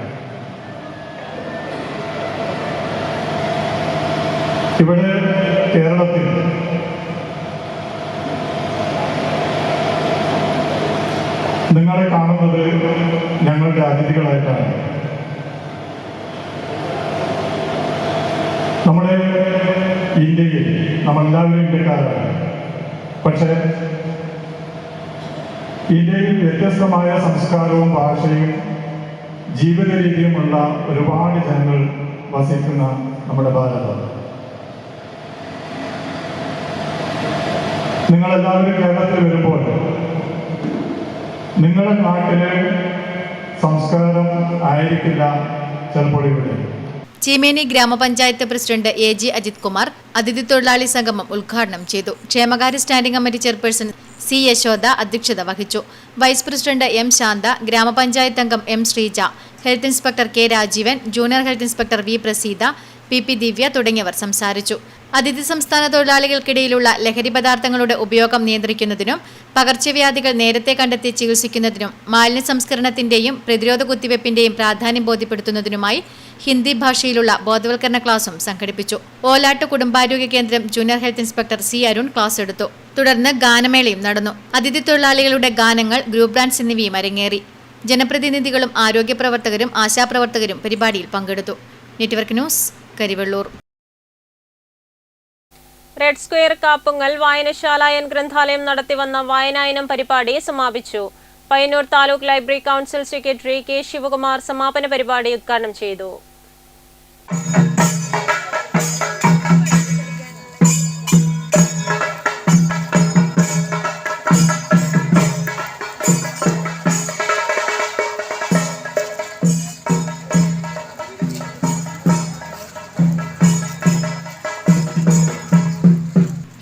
ഇവിടെ കേരളത്തിൽ നിങ്ങളെ കാണുന്നത് ഞങ്ങളുടെ അതിഥികളായിട്ടാണ്. നമ്മുടെ ഇന്ത്യയിൽ നമ്മളെല്ലാവരും ഇന്ത്യക്കാരാണ്. പക്ഷേ ഇന്ത്യയിൽ വ്യത്യസ്തമായ സംസ്കാരവും ഭാഷയും ജീവിത രീതിയുമുള്ള ഒരുപാട് ജനങ്ങൾ വസിക്കുന്ന നമ്മുടെ ഭാരതം. നിങ്ങളെല്ലാവരും കേരളത്തിൽ വരുമ്പോൾ നിങ്ങളുടെ നാട്ടിലെ സംസ്കാരം ആയിരിക്കില്ല ചിലപ്പോൾ ഇവിടെ. ചീമേനി ഗ്രാമപഞ്ചായത്ത് പ്രസിഡന്റ് AG അജിത് കുമാർ അതിഥി തൊഴിലാളി സംഗമം ഉദ്ഘാടനം ചെയ്തു. ക്ഷേമകാര്യ standing committee chairperson C. Yashoda അധ്യക്ഷത വഹിച്ചു. Vice president M. ശാന്ത, ഗ്രാമപഞ്ചായത്ത് അംഗം M. Sreeja, health inspector K. Rajeevan, junior health inspector V. Praseetha, PP. Divya തുടങ്ങിയവർ സംസാരിച്ചു. അതിഥി സംസ്ഥാന തൊഴിലാളികൾക്കിടയിലുള്ള ലഹരി പദാർത്ഥങ്ങളുടെ ഉപയോഗം നിയന്ത്രിക്കുന്നതിനും പകർച്ചവ്യാധികൾ നേരത്തെ കണ്ടെത്തി ചികിത്സിക്കുന്നതിനും മാലിന്യ സംസ്കരണത്തിന്റെയും പ്രതിരോധ കുത്തിവയ്പ്പിന്റെയും പ്രാധാന്യം ബോധ്യപ്പെടുത്തുന്നതിനുമായി ഹിന്ദി ഭാഷയിലുള്ള ബോധവൽക്കരണ ക്ലാസും സംഘടിപ്പിച്ചു. ഓലാട്ട് കുടുംബാരോഗ്യ കേന്ദ്രം junior health inspector C. Arun class എടുത്തു. തുടർന്ന് ഗാനമേളയും നടന്നു. അതിഥി തൊഴിലാളികളുടെ ഗാനങ്ങൾ, ഗ്രൂപ്പ് ഡാൻസ് എന്നിവയും അരങ്ങേറി. ജനപ്രതിനിധികളും ആരോഗ്യ പ്രവർത്തകരും ആശാപ്രവർത്തകരും പരിപാടിയിൽ പങ്കെടുത്തു. Network news, Karivellur. Red square Kappungal വായനശാല ഗ്രന്ഥാലയം നടത്തിവന്ന വായനായനം പരിപാടി സമാപിച്ചു. Payyanur taluk library council secretary K. Sivakumar സമാപന പരിപാടി ഉദ്ഘാടനം ചെയ്തു.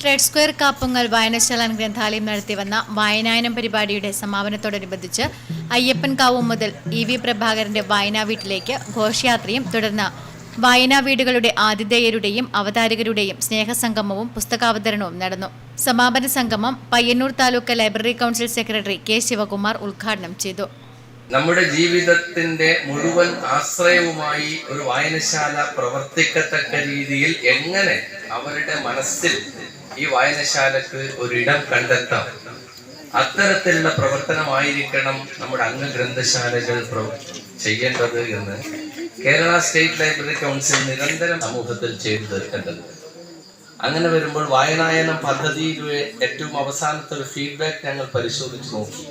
റെഡ് സ്ക്വയർ കാപ്പുങ്ങൽ വായനശാല ഗ്രന്ഥാലയം നടത്തിവന്ന വായനായനം പരിപാടിയുടെ സമാപനത്തോടനുബന്ധിച്ച് അയ്യപ്പൻകാവ് മുതൽ EV പ്രഭാകരന്റെ വായനാ വീട്ടിലേക്ക് ഘോഷയാത്രയും തുടർന്ന് വായനാ വീടുകളുടെ ആതിഥേയരുടെയും അവതാരകരുടെയും സ്നേഹസംഗമവും പുസ്തകാവതരണവും നടന്നു. സമാപന സംഗമം Payyanur taluk library council secretary K. Sivakumar ഉദ്ഘാടനം ചെയ്തു. നമ്മുടെ ജീവിതത്തിന്റെ മുഴുവൻ ആശ്രയവുമായി ഒരു വായനശാല പ്രവർത്തിക്കത്തക്ക രീതിയിൽ എങ്ങനെ അവരുടെ മനസ്സിൽ ഈ വായനശാലക്ക് ഒരിടം കണ്ടെത്താം, അത്തരത്തിലുള്ള പ്രവർത്തനമായിരിക്കണം നമ്മുടെ അംഗഗ്രന്ഥശാലകൾ ചെയ്യേണ്ടത് എന്ന് കേരള സ്റ്റേറ്റ് ലൈബ്രറി കൗൺസിൽ നിരന്തരം സമൂഹത്തിൽ ചെയ്തു തീർക്കേണ്ടത്. അങ്ങനെ വരുമ്പോൾ വായനായനം പദ്ധതിയിലെ ഏറ്റവും അവസാനത്തെ ഒരു ഫീഡ്ബാക്ക് ഞങ്ങൾ പരിശോധിച്ച് നോക്കി.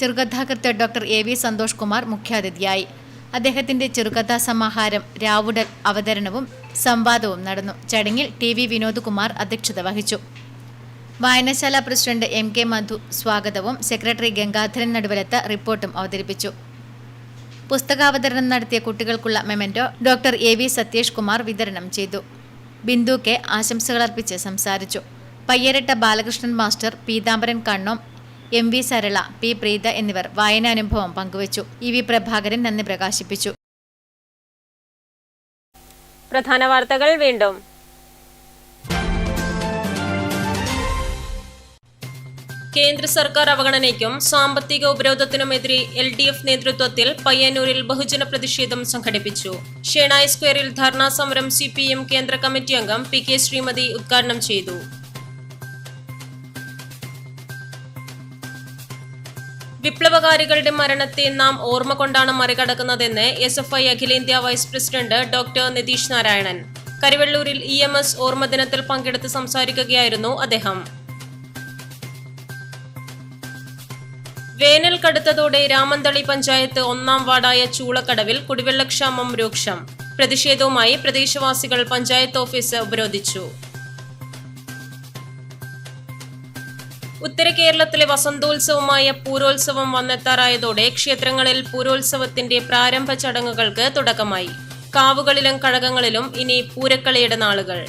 ചെറുകഥാകൃത്ത് ഡോക്ടർ AV സന്തോഷ് കുമാർ മുഖ്യാതിഥിയായി. അദ്ദേഹത്തിന്റെ ചെറുകഥാ സമാഹാരം രാവുടൽ അവതരണവും സംവാദവും നടന്നു. ചടങ്ങിൽ TV വിനോദ് കുമാർ അധ്യക്ഷത വഹിച്ചു. വായനശാല പ്രസിഡന്റ് MK മധു സ്വാഗതവും സെക്രട്ടറി ഗംഗാധരൻ നടുവലത്ത് റിപ്പോർട്ടും അവതരിപ്പിച്ചു. പുസ്തകാവതരണം നടത്തിയ കുട്ടികൾക്കുള്ള memento doctor AV Satheesh Kumar വിതരണം ചെയ്തു. ബിന്ദു K. ആശംസകളർപ്പിച്ച് സംസാരിച്ചു. Payyaratta Balakrishnan master, Peethambaran Kannom, MV Sarala, P. Preetha എന്നിവർ വായനാനുഭവം പങ്കുവച്ചു. EV പ്രഭാകരൻ നന്ദി പ്രകാശിപ്പിച്ചു. പ്രധാന വാർത്തകൾ വീണ്ടും. കേന്ദ്ര സർക്കാർ അവഗണനയ്ക്കും സാമ്പത്തിക ഉപരോധത്തിനുമെതിരെ LDF നേതൃത്വത്തിൽ പയ്യന്നൂരിൽ ബഹുജന പ്രതിഷേധം സംഘടിപ്പിച്ചു. ഷേണായി സ്ക്വയറിൽ ധർണാ സമരം CPM കേന്ദ്ര കമ്മിറ്റി അംഗം PK ശ്രീമതി ഉദ്ഘാടനം ചെയ്തു. വിപ്ലവകാരികളുടെ മരണത്തെ നാം ഓർമ്മ കൊണ്ടാണ് മറികടക്കുന്നതെന്ന് SFI അഖിലേന്ത്യാ vice president doctor Nitheesh Narayanan. കരിവെള്ളൂരിൽ EMS ഓർമ്മ ദിനത്തിൽ പങ്കെടുത്ത് സംസാരിക്കുകയായിരുന്നു അദ്ദേഹം. വേനൽ കടുത്തതോടെ രാമന്തളി പഞ്ചായത്ത് 1-ാം വാർഡായ ചൂളക്കടവിൽ കുടിവെള്ളക്ഷാമം രൂക്ഷം. പ്രതിഷേധവുമായി പ്രദേശവാസികൾ പഞ്ചായത്ത് ഓഫീസ് ഉപരോധിച്ചു. ഉത്തര കേരളത്തിലെ വസന്തോത്സവമായ പൂരോത്സവം വന്നെത്താറായതോടെ ക്ഷേത്രങ്ങളിൽ പൂരോത്സവത്തിന്റെ പ്രാരംഭ ചടങ്ങുകൾക്ക് തുടക്കമായി. കാവുകളിലും കഴകങ്ങളിലും ഇനി പൂരക്കളിയുടെ നാളുകൾ.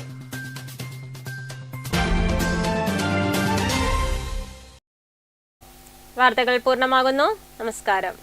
വാർത്തകൾ പൂർണ്ണമാകുന്നു. നമസ്കാരം.